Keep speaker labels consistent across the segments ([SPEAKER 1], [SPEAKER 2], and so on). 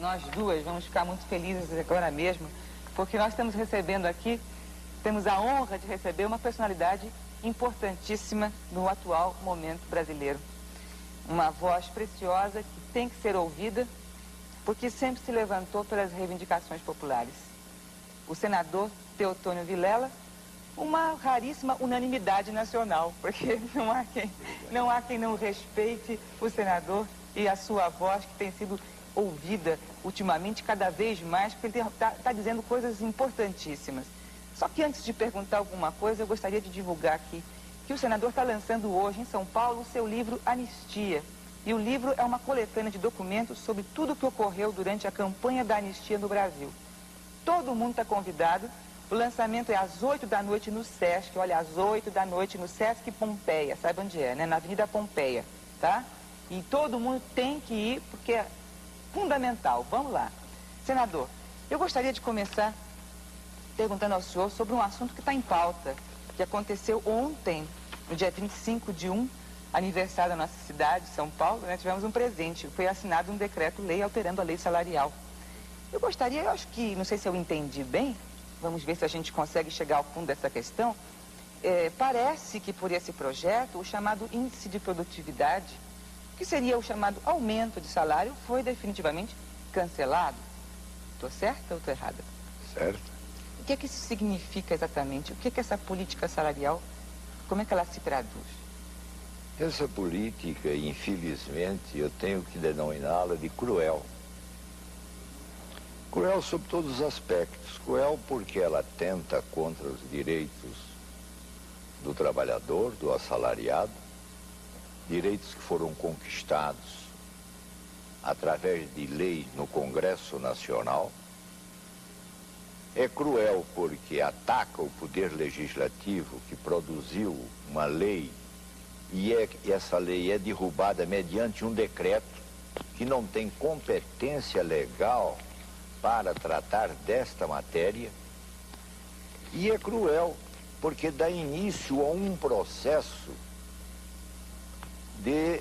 [SPEAKER 1] nós duas vamos ficar muito felizes agora mesmo, porque nós estamos recebendo aqui, temos a honra de receber uma personalidade importantíssima no atual momento brasileiro. Uma voz preciosa que tem que ser ouvida, porque sempre se levantou pelas reivindicações populares. O senador Teotônio Vilela, uma raríssima unanimidade nacional, porque não há quem não respeite o senador e a sua voz, que tem sido ouvida ultimamente cada vez mais, porque ele está dizendo coisas importantíssimas. Só que antes de perguntar alguma coisa, eu gostaria de divulgar aqui que o senador está lançando hoje em São Paulo o seu livro Anistia. E o livro é uma coletânea de documentos sobre tudo o que ocorreu durante a campanha da anistia no Brasil. Todo mundo está convidado. O lançamento é às 8 da noite no Sesc, olha, às 8 da noite no Sesc Pompeia, sabe onde é, né? Na Avenida Pompeia, tá? E todo mundo tem que ir, porque é fundamental. Vamos lá. Senador, eu gostaria de começar perguntando ao senhor sobre um assunto que está em pauta, que aconteceu ontem, no dia 25/1, aniversário da nossa cidade, São Paulo, né? Tivemos um presente, foi assinado um decreto-lei alterando a lei salarial. Eu gostaria, eu acho que, não sei se eu entendi bem, vamos ver se a gente consegue chegar ao fundo dessa questão. Parece que por esse projeto, o chamado índice de produtividade, que seria o chamado aumento de salário, foi definitivamente cancelado. Estou certa ou estou errada?
[SPEAKER 2] Certo.
[SPEAKER 1] O que é que isso significa exatamente? O que é que essa política salarial, como é que ela se traduz?
[SPEAKER 2] Essa política, infelizmente, eu tenho que denominá-la de cruel. Cruel sob todos os aspectos. Cruel porque ela atenta contra os direitos do trabalhador, do assalariado, direitos que foram conquistados através de lei no Congresso Nacional. É cruel porque ataca o poder legislativo que produziu uma lei e essa lei é derrubada mediante um decreto que não tem competência legal para tratar desta matéria. E é cruel porque dá início a um processo de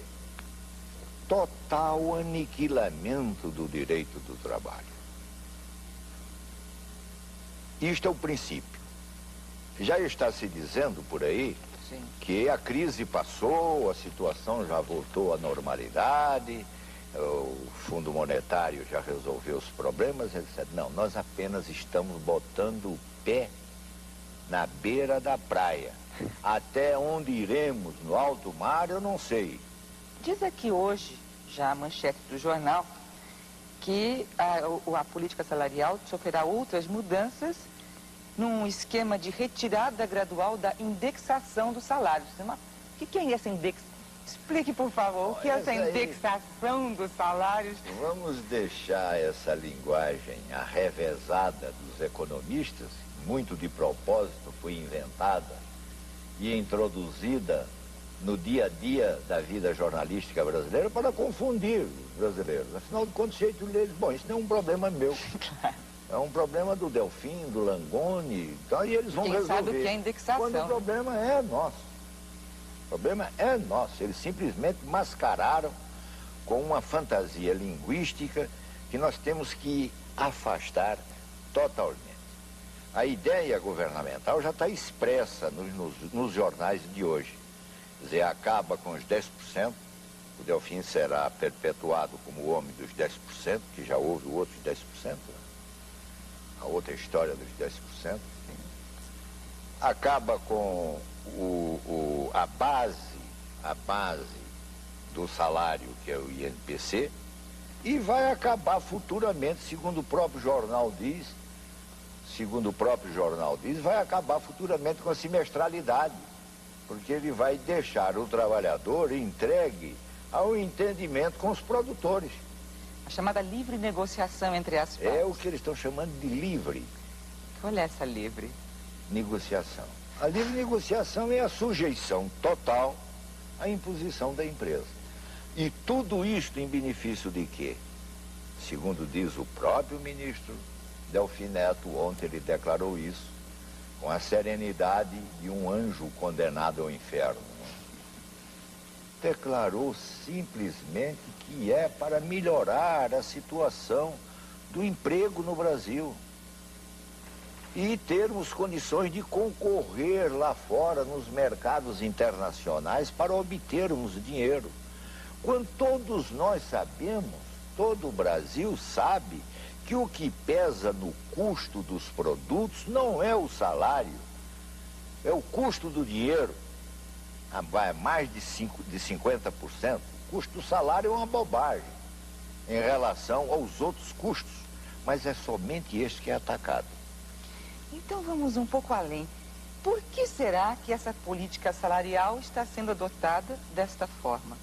[SPEAKER 2] total aniquilamento do direito do trabalho. Isto é o princípio. Já está se dizendo por aí
[SPEAKER 1] Sim.
[SPEAKER 2] que a crise passou, a situação já voltou à normalidade, o Fundo Monetário já resolveu os problemas, etc. Não, nós apenas estamos botando o pé na beira da praia. Até onde iremos no alto mar, eu não sei.
[SPEAKER 1] Diz aqui hoje, já a manchete do jornal, que a política salarial sofrerá outras mudanças num esquema de retirada gradual da indexação dos salários. O que é essa indexação? Explique, por favor, o que é essa indexação dos salários?
[SPEAKER 2] Vamos deixar essa linguagem arrevezada dos economistas, muito de propósito foi inventada e introduzida no dia a dia da vida jornalística brasileira para confundir os brasileiros. Afinal de contas, jeito deles, bom, isso não é um problema meu. É um problema do Delfim, do Langoni, tá? E eles vão resolver.
[SPEAKER 1] Quem sabe o que é indexação?
[SPEAKER 2] Quando o problema é nosso. O problema é nosso. Eles simplesmente mascararam com uma fantasia linguística que nós temos que afastar totalmente. A ideia governamental já está expressa nos jornais de hoje. Quer dizer, acaba com os 10%, o Delfim será perpetuado como o homem dos 10%, que já houve outros 10%, a outra história dos 10%. Acaba com a base do salário, que é o INPC, e vai acabar futuramente, segundo o próprio jornal diz, vai acabar futuramente com a semestralidade, porque ele vai deixar o trabalhador entregue ao entendimento com os produtores.
[SPEAKER 1] A chamada livre negociação entre as partes.
[SPEAKER 2] É o que eles estão chamando de livre
[SPEAKER 1] Olha essa livre
[SPEAKER 2] negociação. A livre negociação é a sujeição total à imposição da empresa. E tudo isto em benefício de quê? Segundo diz o próprio ministro Delfim Neto, ontem ele declarou isso, com a serenidade de um anjo condenado ao inferno. Declarou simplesmente que é para melhorar a situação do emprego no Brasil e termos condições de concorrer lá fora nos mercados internacionais para obtermos dinheiro. Quando todos nós sabemos, todo o Brasil sabe que o que pesa no custo dos produtos não é o salário, é o custo do dinheiro. Vai mais de 50%. O custo do salário é uma bobagem em relação aos outros custos, mas é somente este que é atacado.
[SPEAKER 1] Então vamos um pouco além. Por que será que essa política salarial está sendo adotada desta forma?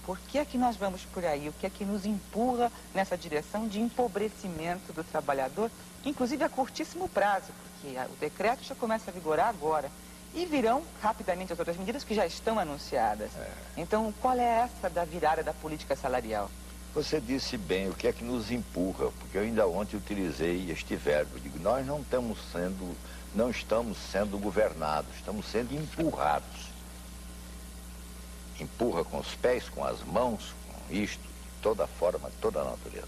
[SPEAKER 1] Por que é que nós vamos por aí? O que é que nos empurra nessa direção de empobrecimento do trabalhador, inclusive a curtíssimo prazo, porque o decreto já começa a vigorar agora. E virão rapidamente as outras medidas que já estão anunciadas. Então, qual é essa da virada da política salarial?
[SPEAKER 2] Você disse bem, o que é que nos empurra? Porque eu ainda ontem utilizei este verbo. Digo, nós não estamos sendo governados, estamos sendo empurrados. Empurra com os pés, com as mãos, com isto, de toda forma, de toda a natureza.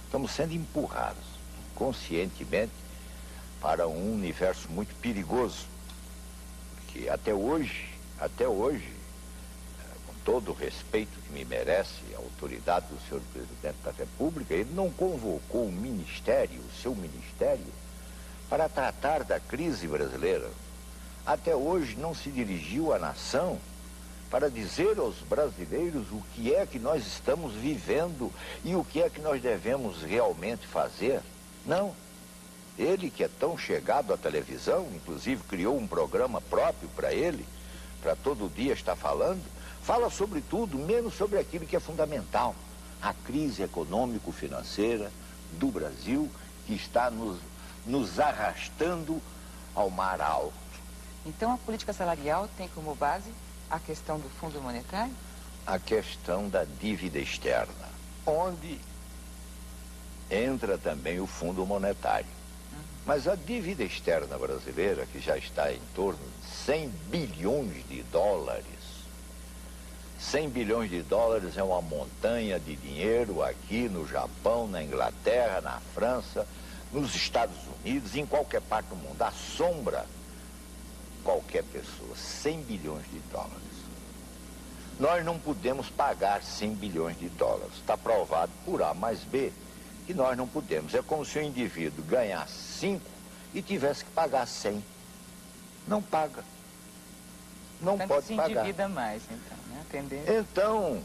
[SPEAKER 2] Estamos sendo empurrados, conscientemente, para um universo muito perigoso. Que até hoje, com todo o respeito que me merece a autoridade do senhor presidente da República, ele não convocou o seu ministério, para tratar da crise brasileira. Até hoje não se dirigiu à nação para dizer aos brasileiros o que é que nós estamos vivendo e o que é que nós devemos realmente fazer. Não. Ele, que é tão chegado à televisão, inclusive criou um programa próprio para ele, para todo dia estar falando, fala sobre tudo, menos sobre aquilo que é fundamental. A crise econômico-financeira do Brasil, que está nos arrastando ao mar alto.
[SPEAKER 1] Então a política salarial tem como base a questão do Fundo Monetário?
[SPEAKER 2] A questão da dívida externa, onde entra também o Fundo Monetário. Mas a dívida externa brasileira, que já está em torno de 100 bilhões de dólares, 100 bilhões de dólares é uma montanha de dinheiro aqui no Japão, na Inglaterra, na França, nos Estados Unidos, em qualquer parte do mundo. Assombra qualquer pessoa, 100 bilhões de dólares. Nós não podemos pagar 100 bilhões de dólares. Está provado por A mais B que nós não podemos. É como se o indivíduo ganhasse 5 e tivesse que pagar 100. Não paga. Não pode pagar.
[SPEAKER 1] Se endivida mais, então, né?
[SPEAKER 2] Então,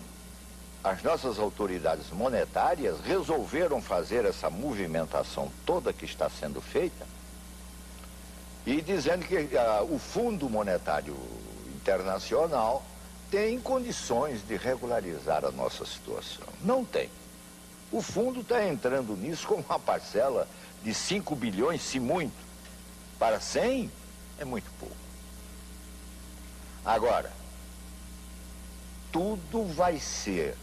[SPEAKER 2] as nossas autoridades monetárias resolveram fazer essa movimentação toda que está sendo feita e dizendo que o Fundo Monetário Internacional tem condições de regularizar a nossa situação. Não tem. O fundo está entrando nisso com uma parcela de 5 bilhões, se muito. Para 100, é muito pouco. Agora, tudo vai ser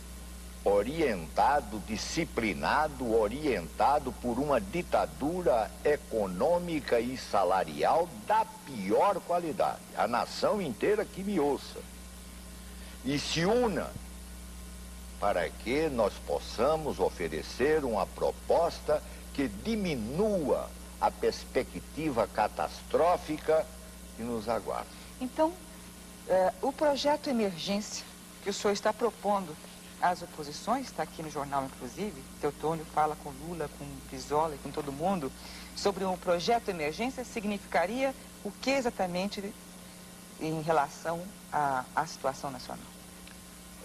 [SPEAKER 2] orientado, disciplinado, orientado por uma ditadura econômica e salarial da pior qualidade. A nação inteira que me ouça e se una para que nós possamos oferecer uma proposta que diminua a perspectiva catastrófica que nos aguarda.
[SPEAKER 1] Então, o projeto Emergência que o senhor está propondo às oposições, está aqui no jornal inclusive, Teotônio fala com Lula, com Brizola e com todo mundo, sobre um projeto Emergência, significaria o que exatamente em relação à situação nacional?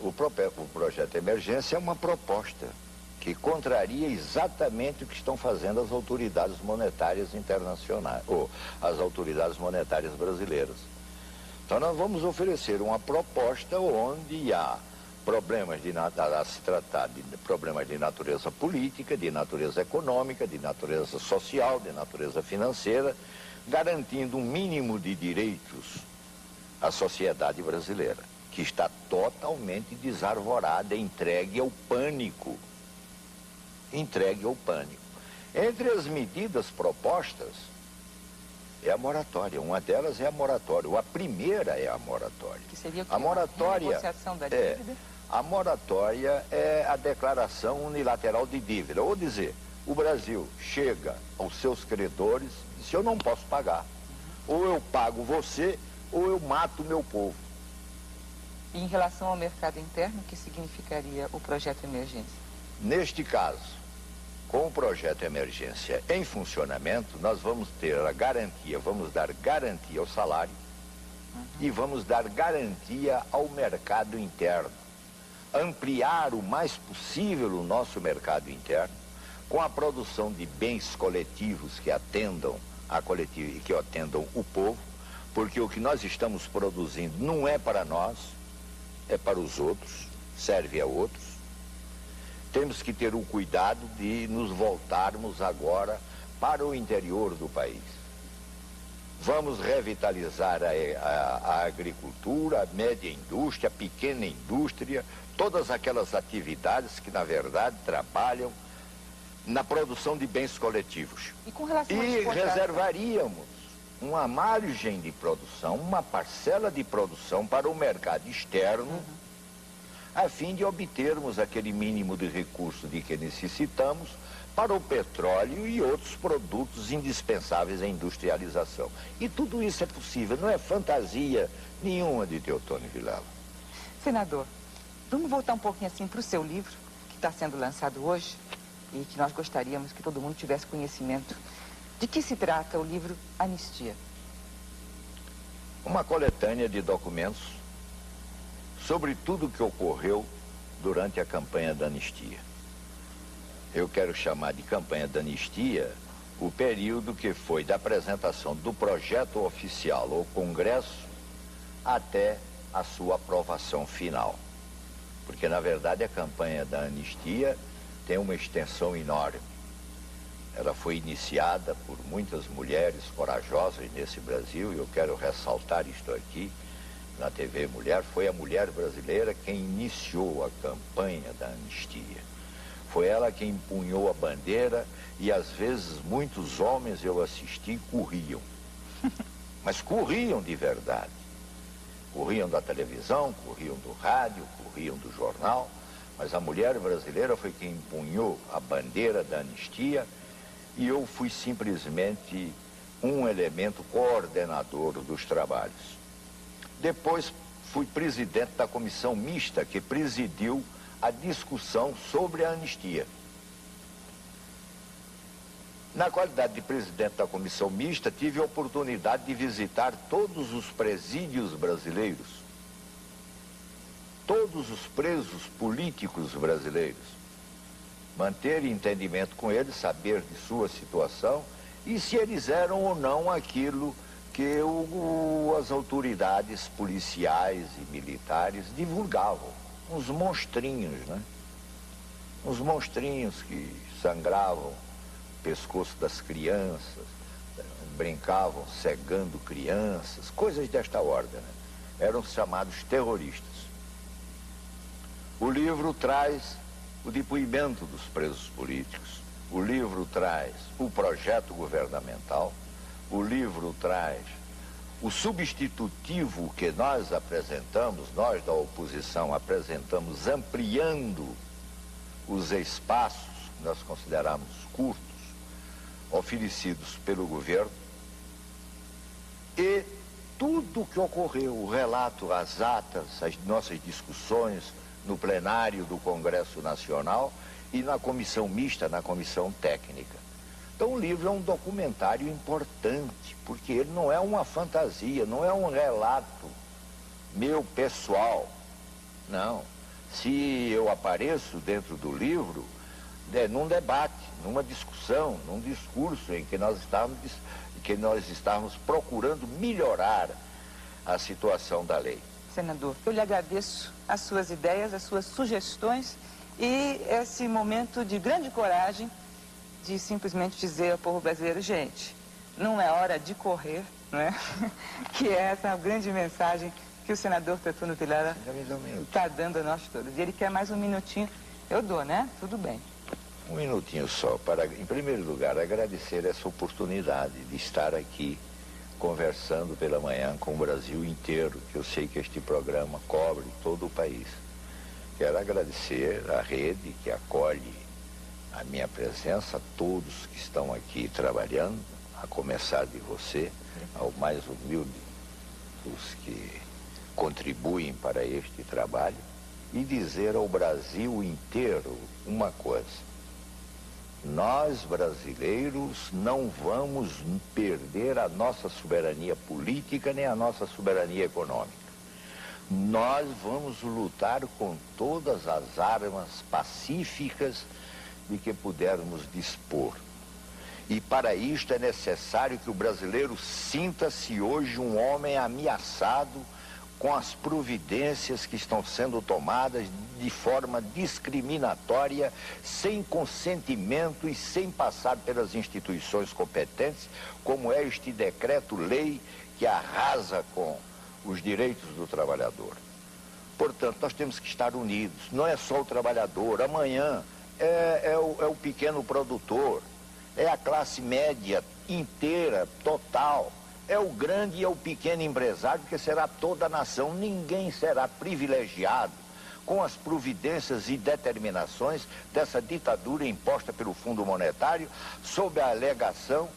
[SPEAKER 2] O projeto Emergência é uma proposta que contraria exatamente o que estão fazendo as autoridades monetárias internacionais, ou as autoridades monetárias brasileiras. Então nós vamos oferecer uma proposta onde há problemas a se tratar de problemas de natureza política, de natureza econômica, de natureza social, de natureza financeira, garantindo um mínimo de direitos à sociedade brasileira, que está totalmente desarvorada, entregue ao pânico. Entregue ao pânico. Entre as medidas propostas é a moratória. Uma delas é a moratória. A primeira é a moratória.
[SPEAKER 1] Que seria
[SPEAKER 2] a moratória,
[SPEAKER 1] a negociação da dívida?
[SPEAKER 2] A moratória é a declaração unilateral de dívida. Ou dizer, o Brasil chega aos seus credores e diz: eu não posso pagar. Ou eu pago você, ou eu mato o meu povo.
[SPEAKER 1] E em relação ao mercado interno, o que significaria o projeto Emergência?
[SPEAKER 2] Neste caso, com o projeto Emergência em funcionamento, nós vamos ter a garantia, vamos dar garantia ao salário e vamos dar garantia ao mercado interno. Ampliar o mais possível o nosso mercado interno com a produção de bens coletivos que atendam a coletivo e que atendam o povo, porque o que nós estamos produzindo não é para nós, é para os outros, serve a outros. Temos que ter o cuidado de nos voltarmos agora para o interior do país. Vamos revitalizar a agricultura, a média indústria, a pequena indústria, todas aquelas atividades que, na verdade, trabalham na produção de bens coletivos.
[SPEAKER 1] E com relação
[SPEAKER 2] E reservaríamos uma margem de produção, uma parcela de produção para o mercado externo, a fim de obtermos aquele mínimo de recurso de que necessitamos para o petróleo e outros produtos indispensáveis à industrialização. E tudo isso é possível, não é fantasia nenhuma de Teotônio Vilela.
[SPEAKER 1] Senador, vamos voltar um pouquinho assim para o seu livro, que está sendo lançado hoje, e que nós gostaríamos que todo mundo tivesse conhecimento. De que se trata o livro Anistia?
[SPEAKER 2] Uma coletânea de documentos sobre tudo o que ocorreu durante a campanha da anistia. Eu quero chamar de campanha da anistia o período que foi da apresentação do projeto oficial ao Congresso até a sua aprovação final. Porque, na verdade, a campanha da anistia tem uma extensão enorme. Ela foi iniciada por muitas mulheres corajosas nesse Brasil, e eu quero ressaltar isto aqui na TV Mulher. Foi a mulher brasileira quem iniciou a campanha da anistia. Foi ela quem empunhou a bandeira e, às vezes, muitos homens, eu assisti, corriam. Mas corriam de verdade. Corriam da televisão, corriam do rádio, corriam do jornal. Mas a mulher brasileira foi quem empunhou a bandeira da anistia e eu fui simplesmente um elemento coordenador dos trabalhos. Depois fui presidente da comissão mista que presidiu a discussão sobre a anistia. Na qualidade de presidente da comissão mista, tive a oportunidade de visitar todos os presídios brasileiros, todos os presos políticos brasileiros, manter entendimento com eles, saber de sua situação e se eles eram ou não aquilo que as autoridades policiais e militares divulgavam. Uns monstrinhos, né? Uns monstrinhos que sangravam o pescoço das crianças, brincavam cegando crianças, coisas desta ordem, né? Eram chamados terroristas. O livro traz o depoimento dos presos políticos, o livro traz o projeto governamental, o livro traz o substitutivo que nós apresentamos, nós da oposição apresentamos, ampliando os espaços que nós consideramos curtos, oferecidos pelo governo, e tudo o que ocorreu, o relato, as atas, as nossas discussões no plenário do Congresso Nacional e na comissão mista, na comissão técnica. Então o livro é um documentário importante, porque ele não é uma fantasia, não é um relato meu pessoal. Não. Se eu apareço dentro do livro, num debate, numa discussão, num discurso em que nós estávamos procurando melhorar a situação da lei.
[SPEAKER 1] Senador, eu lhe agradeço as suas ideias, as suas sugestões e esse momento de grande coragem de simplesmente dizer ao povo brasileiro: gente, não é hora de correr, não é? Que é essa grande mensagem que o senador Teotônio Vilela está dando a nós todos. E ele quer mais um minutinho. Eu dou, né? Tudo bem.
[SPEAKER 2] Um minutinho só, para, em primeiro lugar, agradecer essa oportunidade de estar aqui conversando pela manhã com o Brasil inteiro, que eu sei que este programa cobre todo o país. Quero agradecer à rede que acolhe a minha presença, a todos que estão aqui trabalhando, a começar de você, ao mais humilde dos que contribuem para este trabalho, e dizer ao Brasil inteiro uma coisa: nós, brasileiros, não vamos perder a nossa soberania política nem a nossa soberania econômica. Nós vamos lutar com todas as armas pacíficas de que pudermos dispor. E para isto é necessário que o brasileiro sinta-se hoje um homem ameaçado com as providências que estão sendo tomadas de forma discriminatória, sem consentimento e sem passar pelas instituições competentes, como é este decreto-lei que arrasa com os direitos do trabalhador. Portanto, nós temos que estar unidos. Não é só o trabalhador. Amanhã é o pequeno produtor, é a classe média inteira, total. É o grande e é o pequeno empresário, que será toda a nação. Ninguém será privilegiado com as providências e determinações dessa ditadura imposta pelo Fundo Monetário sob a alegação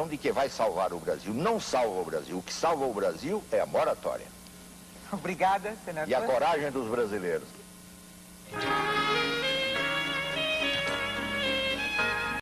[SPEAKER 2] de que vai salvar o Brasil. Não salva o Brasil. O que salva o Brasil é a moratória.
[SPEAKER 1] Obrigada, senador.
[SPEAKER 2] E a coragem dos brasileiros.